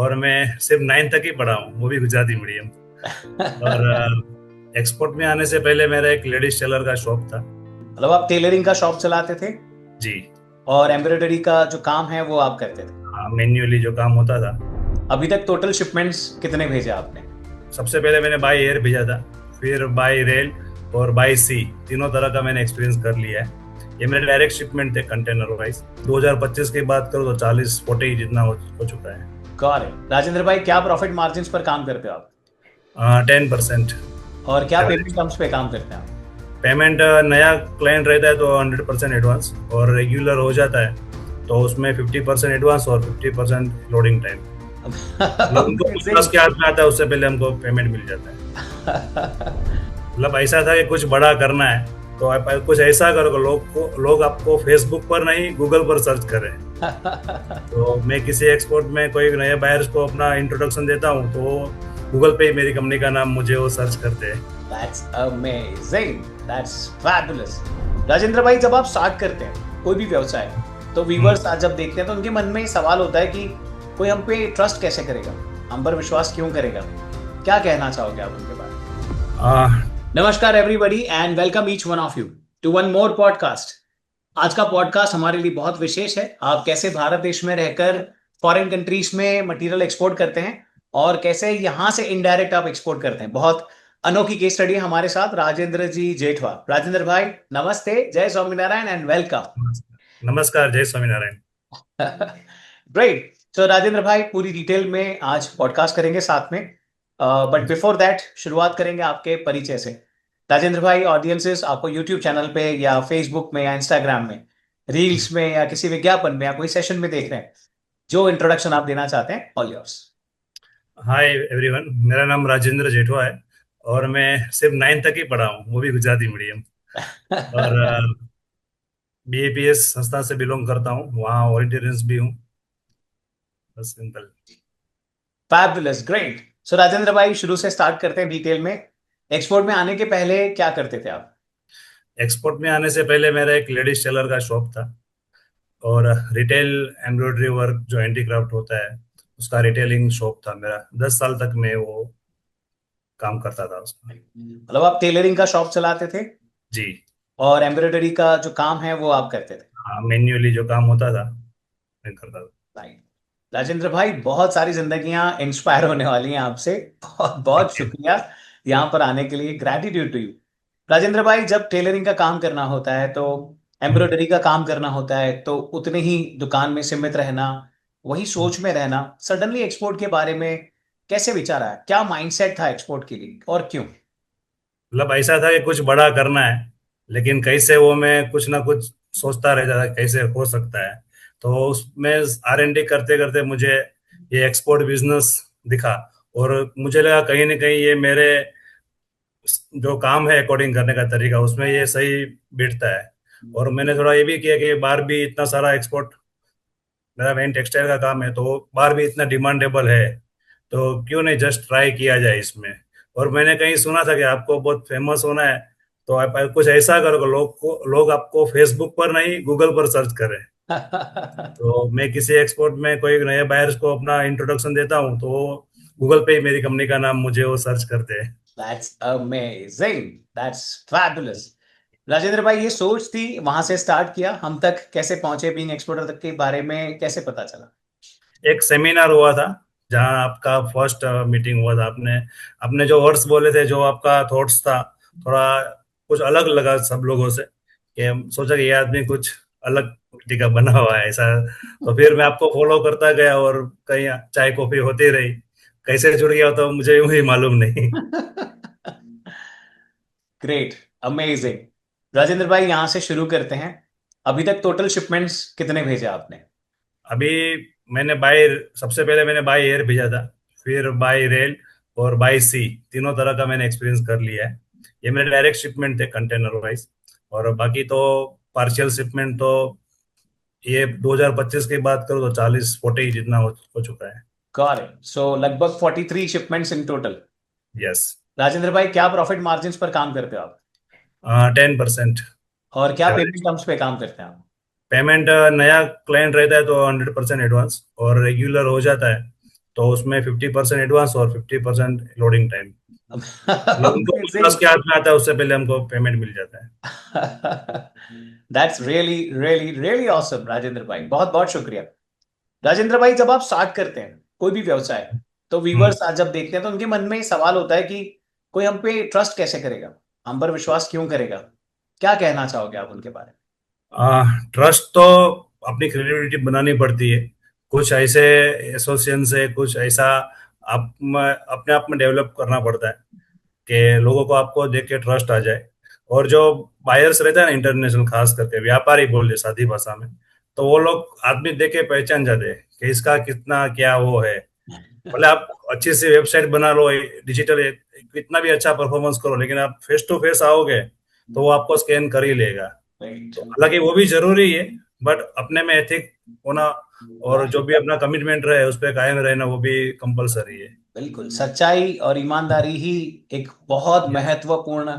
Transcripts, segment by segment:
और मैं सिर्फ 9 तक ही पढ़ा हूँ, वो भी गुजराती मीडियम। और एक्सपोर्ट में आने से पहले मेरा एक लेडीज टेलर का शॉप था। मतलब आप टेलरिंग का शॉप चलाते थे जी। और एम्ब्रॉयडरी का जो काम है वो आप करते थे। हाँ, मैन्युअली जो काम होता था। अभी तक टोटल शिपमेंट्स कितने भेजे आपने? सबसे पहले मैंने बाई एयर भेजा था, फिर बाई रेल और बाई सी, तीनों तरह का मैंने एक्सपीरियंस कर लिया है। ये मेरे डायरेक्ट शिपमेंट थे कंटेनर वाइज। 2025 की बात करूँ तो 40-40 जितना हो चुका है। Got it. राजेंद्र भाई, क्या प्रॉफिट मार्जिन्स पर काम करते हो आप? 10%। और क्या पेमेंट टर्म्स पे काम करते हैं पेमेंट नया क्लाइंट रहता है तो 100% एडवांस, और रेगुलर हो जाता है तो उसमें 50% एडवांस और 50% लोडिंग टाइम। मतलब आप? उनको अमेजिंग। विश्वास के हाथ में आता है, उससे पहले हमको पेमेंट मिल जाता है। मतलब ऐसा था कि कुछ बड़ा करना है तो आप कुछ ऐसा करो कि लोग आपको फेसबुक पर नहीं गूगल पर सर्च करें। तो मैं किसी एक्सपोर्ट में कोई नए बायर्स को अपना इंट्रोडक्शन देता हूँ तो गूगल पे ही मेरी कंपनी का नाम मुझे वो सर्च करते हैं। That's amazing. That's fabulous. Rajendra भाई, जब आप स्टार्ट करते हैं कोई भी व्यवसाय, तो व्यूवर्स आज जब देखते हैं तो उनके मन में सवाल होता है कि कोई हम पे ट्रस्ट कैसे करेगा, हम पर विश्वास क्यों करेगा? क्या कहना चाहोगे आप उनके बारे में? आ, नमस्कार everybody and welcome each one of you to one more podcast. आज का पॉडकास्ट हमारे लिए बहुत विशेष है। आप कैसे भारत देश में रहकर फॉरेन कंट्रीज में मटेरियल एक्सपोर्ट करते हैं और कैसे यहां से इनडायरेक्ट आप एक्सपोर्ट करते हैं। बहुत अनोखी केस स्टडी है हमारे साथ राजेंद्र जी जेठवा। राजेंद्र भाई, नमस्ते, जय स्वामीनारायण एंड वेलकम। नमस्कार, जय स्वामीनारायण। ग्रेट। सो राजेंद्र भाई, पूरी डिटेल में आज पॉडकास्ट करेंगे साथ में, बट बिफोर दैट शुरुआत करेंगे आपके परिचय से। राजेंद्र भाई, ऑडियंसेस आपको यूट्यूब चैनल पे या फेसबुक में या इंस्टाग्राम में, रील्स में या किसी विज्ञापन में या कोई सेशन में देख रहे हैं, जो इंट्रोडक्शन आप देना चाहते हैं, ऑल योर्स। हाय एवरीवन, मेरा नाम राजेंद्र जेठवा है और मैं सिर्फ 9 तक ही पढ़ा हूँ, वो भी गुजराती मीडियम। और बीएपीएस संस्था से बिलोंग करता हूँ, वहाँ ओरिएंटेरियंस भी हूँ। बस simple. Fabulous, great. So Rajendra भाई, शुरू से स्टार्ट करते हैं डिटेल में। एक्सपोर्ट में आने के पहले क्या करते थे आप? एक्सपोर्ट में आने से पहले मेरा एक लेडीज टेलर का शॉप था, और रिटेल एम्ब्रॉयडरी वर्क जो हैंडीक्राफ्ट होता है उसका रिटेलिंग शॉप था मेरा। 10 साल तक मैं वो काम करता था उसमें। मतलब आप टेलरिंग का शॉप चलाते थे जी। और एम्ब्रॉयडरी का जो काम है वो आप करते थे। हाँ, मैन्युअली जो काम होता था मैं करता था। राइट। राजेंद्र भाई, बहुत सारी जिंदगियां इंस्पायर होने वाली हैं आपसे। बहुत बहुत थैंक यू। शुक्रिया यहाँ पर आने के लिए, ग्रैटिट्यूड टू यू। राजेंद्र भाई, जब टेलरिंग का काम करना होता है तो एम्ब्रॉयडरी का काम करना होता है तो उतने ही दुकान में सीमित रहना, वही सोच में रहना, सडनली एक्सपोर्ट के बारे में कैसे विचार आया? क्या माइंडसेट था एक्सपोर्ट के लिए और क्यों? मतलब ऐसा था कि कुछ बड़ा करना है, लेकिन कैसे, वो मैं कुछ ना कुछ सोचता रह जाता कैसे हो सकता है। तो उसमें R&D करते करते मुझे ये एक्सपोर्ट बिजनेस दिखा, और मुझे लगा कहीं ना कहीं ये मेरे जो काम है अकॉर्डिंग करने का तरीका, उसमें ये सही बैठता है। और मैंने थोड़ा ये भी किया कि बाहर भी इतना सारा एक्सपोर्ट, मेरा मेन टेक्सटाइल का काम है तो बाहर भी इतना डिमांडेबल है, तो क्यों नहीं जस्ट ट्राई किया जाए इसमें। और मैंने कहीं सुना था कि आपको बहुत फेमस होना है तो आप कुछ ऐसा करो कि लोग आपको फेसबुक पर नहीं गूगल पर सर्च करें। तो मैं किसी एक्सपोर्ट में कोई नए बायर्स को अपना इंट्रोडक्शन देता हूँ तो गूगल पे ही मेरी कंपनी का नाम मुझे वो सर्च करते हैं। That's amazing. That's fabulous. Rajendra भाई, ये सोच थी, वहां से स्टार्ट किया, हम तक कैसे पहुंचे, बीइंग एक्सपोर्टर तक के बारे में कैसे पता चला? एक सेमिनार हुआ था जहाँ आपका फर्स्ट मीटिंग हुआ था। आपने आपने जो वर्ड्स बोले थे, जो आपका थॉट्स था, थोड़ा कुछ अलग लगा सब लोगों से, कि हम सोचा कि ये आदमी कुछ अलग मिट्टी का बना हुआ है ऐसा। तो फिर मैं आपको फॉलो करता गया और कहीं चाय कॉफी होती रही। कैसे जुड़ गया तो मुझे भी मालूम नहीं। Great, amazing. राजेंद्र भाई, यहां से शुरू करते हैं। अभी तक टोटल शिपमेंट्स कितने भेजे आपने? अभी मैंने बाय सबसे पहले मैंने बाय एयर भेजा था, फिर बाय रेल और बाय सी, तीनों तरह का मैंने एक्सपीरियंस कर लिया है। ये मेरे डायरेक्ट शिपमेंट थे कंटेनर वाइज, और बाकी तो पार्शियल शिपमेंट तो ये 2025 की बात करूँ तो 40-40 जितना हो चुका है। Got it. सो लगभग 43 shipments in total. Yes. Rajendra भाई, क्या प्रॉफिट मार्जिन्स पर काम करते हो आप? 10%। और क्या पेमेंट टर्म्स पे काम करते हैं आप? पेमेंट नया क्लाइंट रहता है तो 100% एडवांस, और रेगुलर हो जाता है तो उसमें 50% एडवांस और 50% लोडिंग टाइम, मतलब उनको कुछ अमेजिंग। ट्रस्ट के हाथ में आता है उससे पहले हमको पेमेंट मिल जाता है। That's really really really awesome Rajendra भाई, बहुत बहुत शुक्रिया। राजेंद्र भाई, जब आप स्टार्ट करते हैं कोई भी व्यवसाय, तो हम्म। व्यूवर्स आज जब देखते हैं तो उनके मन में ये सवाल होता है कि कोई हम पे ट्रस्ट कैसे करेगा, हम पर विश्वास क्यों करेगा? क्या कहना चाहोगे आप उनके बारे ट्रस्ट तो अपनी क्रेडिबिलिटी बनानी पड़ती है, कुछ ऐसे एसोसिएशन से कुछ ऐसा आप अपने आप में डेवलप करना पड़ता है कि लोगों को आपको देख के ट्रस्ट आ जाए। और जो बायर्स रहते हैं ना, इंटरनेशनल खास करके व्यापारी बोल दे सादी भाषा में, तो वो लोग आदमी देख के पहचान जाते हैं कि इसका कितना क्या वो है। में? भले आप अच्छी सी वेबसाइट बना लो, डिजिटल कितना भी अच्छा परफॉर्मेंस करो, लेकिन आप फेस टू फेस आओगे तो वो आपको स्कैन कर ही लेगा। राइट। तो हालांकि वो भी जरूरी है, बट अपने में एथिक होना और जो भी अपना कमिटमेंट रहे उस पर कायम रहना वो भी कंपलसरी है। बिल्कुल, सच्चाई और ईमानदारी ही एक बहुत यस। महत्वपूर्ण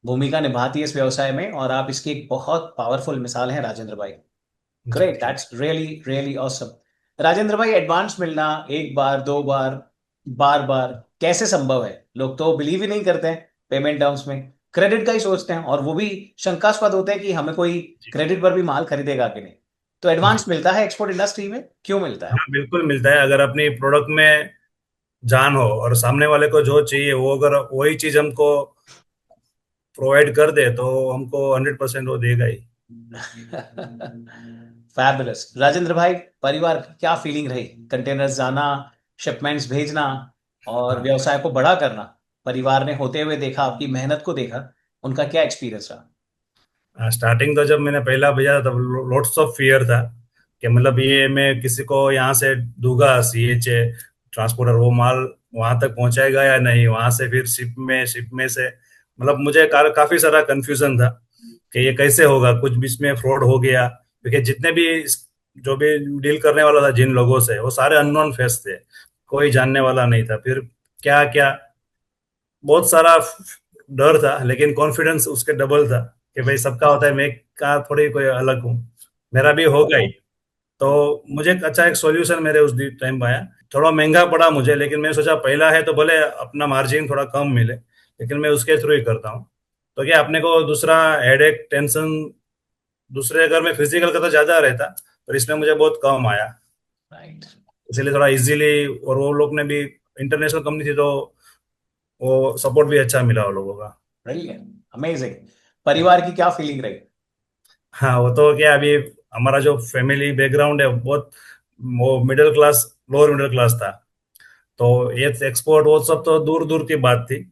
भूमिका निभाती है इस व्यवसाय में, और आप इसकी एक बहुत पावरफुल मिसाल हैं राजेंद्र भाई। जी great, thank that's really really awesome. Rajendra भाई, एडवांस मिलना एक बार, दो बार, बार बार कैसे संभव है? लोग तो बिलीव ही नहीं करते हैं पेमेंट टर्म्स में, क्रेडिट का ही सोचते हैं, और वो भी शंकास्पद होते हैं कि हमें कोई यू। क्रेडिट पर भी माल खरीदेगा कि नहीं। तो जी एडवांस जी। मिलता है एक्सपोर्ट इंडस्ट्री में, क्यों मिलता हाँ है? बिल्कुल मिलता है, अगर अपनी प्रोडक्ट में जान हो और सामने वाले को जो चाहिए वो अगर वही चीज हमको प्रोवाइड कर दे तो हमको 100% वो देगा ही। फैबुलस। राजेंद्र भाई, परिवार की क्या फीलिंग रही? कंटेनर्स जाना, शिपमेंट्स भेजना और हाँ। व्यवसाय को बड़ा करना, परिवार ने होते हुए देखा, आपकी मेहनत को देखा, उनका क्या एक्सपीरियंस रहा? स्टार्टिंग तो जब मैंने पहला भेजा तब लॉट्स ऑफ फियर था कि मतलब ये मैं किसी को यहाँ से दूंगा, CH ट्रांसपोर्टर वो माल वहां तक पहुंचाएगा या नहीं, वहां से फिर शिप में से मतलब मुझे काफी सारा कंफ्यूजन था कि ये कैसे होगा, कुछ बीच में फ्रॉड हो गया, क्योंकि जितने भी जो भी डील करने वाला था जिन लोगों से वो सारे अननोन फेस थे, कोई जानने वाला नहीं था। फिर क्या क्या बहुत सारा डर था, लेकिन कॉन्फिडेंस उसके डबल था कि भाई सबका होता है, मैं का थोड़ी कोई अलग हूँ, मेरा भी होगा ही। तो मुझे एक अच्छा एक सॉल्यूशन मेरे उस टाइम आया। थोड़ा महंगा पड़ा मुझे, लेकिन मैं सोचा पहला है तो भले अपना मार्जिन थोड़ा कम मिले, लेकिन मैं उसके थ्रू ही करता हूँ। तो क्या अपने को दूसरा हेडेक टेंशन दूसरे अगर मैं फिजिकल का तो ज्यादा रहता, पर इसमें मुझे बहुत कम आया, राइट। इसलिए थोड़ा इजीली। और वो लोग ने भी इंटरनेशनल कंपनी थी तो वो सपोर्ट भी अच्छा मिला वो लोगों का। Brilliant, amazing. परिवार की क्या फीलिंग रही? हाँ वो तो क्या अभी हमारा जो फैमिली बैकग्राउंड है बहुत वो middle class, lower middle class था, तो ये एक्सपोर्ट वो सब तो दूर दूर की बात थी।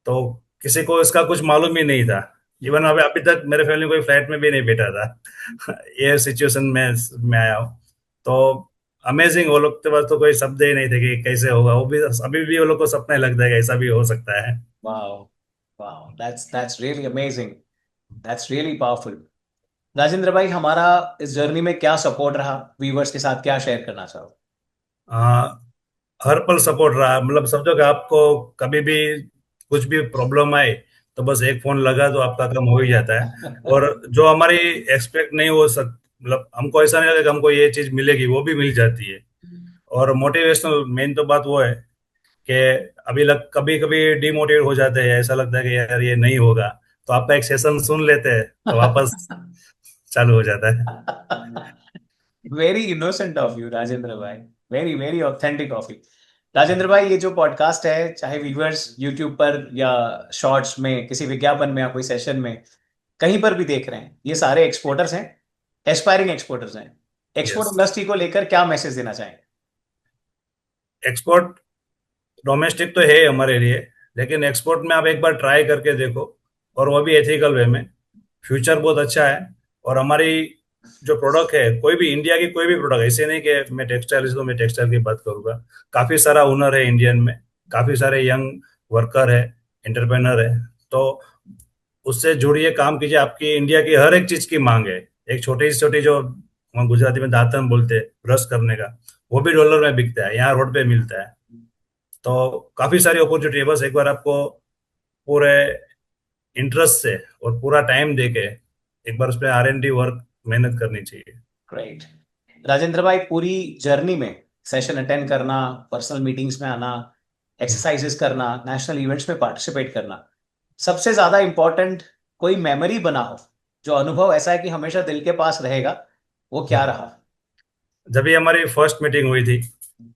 तो किसी को इसका कुछ मालूम ही नहीं था। इवन अभी अभी तक मेरे फैमिली कोई फ्लाइट में भी नहीं बैठा था। ये सिचुएशन में आया हूँ। तो अमेजिंग, वो लोग के पास तो कोई शब्द ही नहीं थे कि कैसे होगा, वो भी अभी भी वो लोग को सपना ही लगता है कि ऐसा भी हो सकता है। Wow, wow, that's really amazing, that's really powerful. Rajendra भाई, हमारा इस जर्नी में क्या सपोर्ट रहा? व्यूवर्स के साथ क्या शेयर करना चाहो? हर पल सपोर्ट रहा, मतलब समझो कि आपको कभी भी कुछ भी प्रॉब्लम आए तो बस एक फोन लगा तो आपका काम हो ही जाता है। और जो हमारी एक्सपेक्ट नहीं हो सक मतलब हमको ऐसा नहीं लगा कि हमको ये चीज मिलेगी, वो भी मिल जाती है। और मोटिवेशनल मेन तो बात वो है कि अभी कभी कभी डिमोटिवेट हो जाते हैं, ऐसा लगता है कि यार ये नहीं होगा, तो आपका एक सेशन सुन लेते हैं तो वापस चालू हो जाता है। Very innocent of you Rajendra भाई, very very authentic of you. Rajendra भाई, ये जो पॉडकास्ट है, चाहे व्यूअर्स यूट्यूब पर या शॉर्ट्स में, किसी विज्ञापन में या कोई सेशन में, कहीं पर भी देख रहे हैं, ये सारे एक्सपोर्टर्स हैं, एस्पायरिंग एक्सपोर्टर्स हैं। Export yes. इंडस्ट्री को लेकर क्या मैसेज देना चाहेंगे? एक्सपोर्ट डोमेस्टिक तो है हमारे लिए, लेकिन एक्सपोर्ट में आप एक बार ट्राई करके देखो, और वो भी एथिकल वे में। फ्यूचर बहुत अच्छा है। और हमारी जो प्रोडक्ट है, कोई भी इंडिया की कोई भी प्रोडक्ट, ऐसे नहीं कि मैं टेक्सटाइल तो मैं टेक्सटाइल की बात करूंगा, काफी सारा हुनर है इंडियन में, काफी सारे यंग वर्कर है, एंटरप्रेनर है। तो उससे जुड़िए, काम कीजिए, आपकी इंडिया की हर एक चीज की मांग है। एक छोटी से छोटी जो वहाँ गुजराती में दातन बोलते हैं ब्रश करने का, वो भी डॉलर में बिकता है, यहाँ रोड पे मिलता है। तो काफी सारी अपॉर्चुनिटी है, बस एक बार आपको पूरे इंटरेस्ट से और पूरा टाइम देके एक बार उस पर R&D वर्क मेहनत करनी चाहिए। ग्रेट। राजेंद्र भाई, पूरी जर्नी में सेशन अटेंड करना, पर्सनल मीटिंग्स में आना, एक्सरसाइजेस करना, नेशनल इवेंट्स में पार्टिसिपेट करना, सबसे ज्यादा इंपॉर्टेंट कोई मेमोरी बना हो, जो अनुभव ऐसा है कि हमेशा दिल के पास रहेगा, वो क्या रहा? जब भी हमारी फर्स्ट मीटिंग हुई थी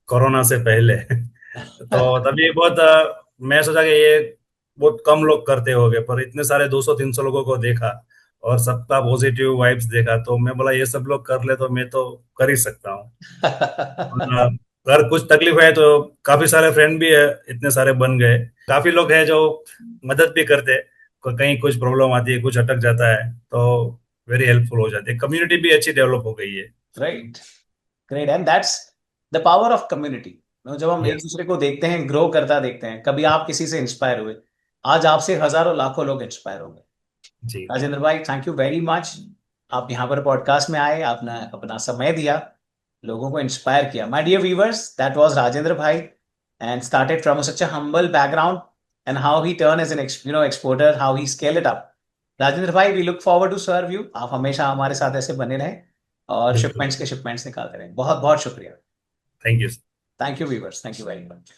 कोरोना से पहले तो तभी बहुत मैं सोचा कि ये बहुत कम लोग करते होंगे, पर इतने सारे 200-300 लोगों को देखा और सबका पॉजिटिव वाइब्स देखा, तो मैं बोला ये सब लोग कर ले तो मैं तो कर ही सकता हूँ। और अगर कुछ तकलीफ है तो काफी सारे फ्रेंड भी है, इतने सारे बन गए। काफी लोग हैं जो मदद भी करते हैं, कहीं कुछ प्रॉब्लम आती है, कुछ अटक जाता है तो वेरी हेल्पफुल हो जाती है। कम्युनिटी भी अच्छी डेवलप हो गई है। Right, great, and that's the power of community. जब हम एक यस। दूसरे को देखते हैं, ग्रो करता देखते हैं, कभी आप किसी से इंस्पायर हुए, आज आपसे हजारों लाखों लोग इंस्पायर होंगे। जी। राजेंद्र भाई, थैंक यू वेरी मच। आप यहाँ पर पॉडकास्ट में आए, आपने अपना समय दिया, लोगों को इंस्पायर किया। My dear viewers, that was Rajendra भाई, and started from such a humble background, and how he turned as an exporter, how he scaled it up. Rajendra भाई, we look forward to serve you. आप हमेशा हमारे साथ ऐसे बने रहें और बिल्कुल। शिपमेंट्स के शिपमेंट्स निकालते रहें। बहुत बहुत शुक्रिया। Thank you. Thank you viewers, thank you very much.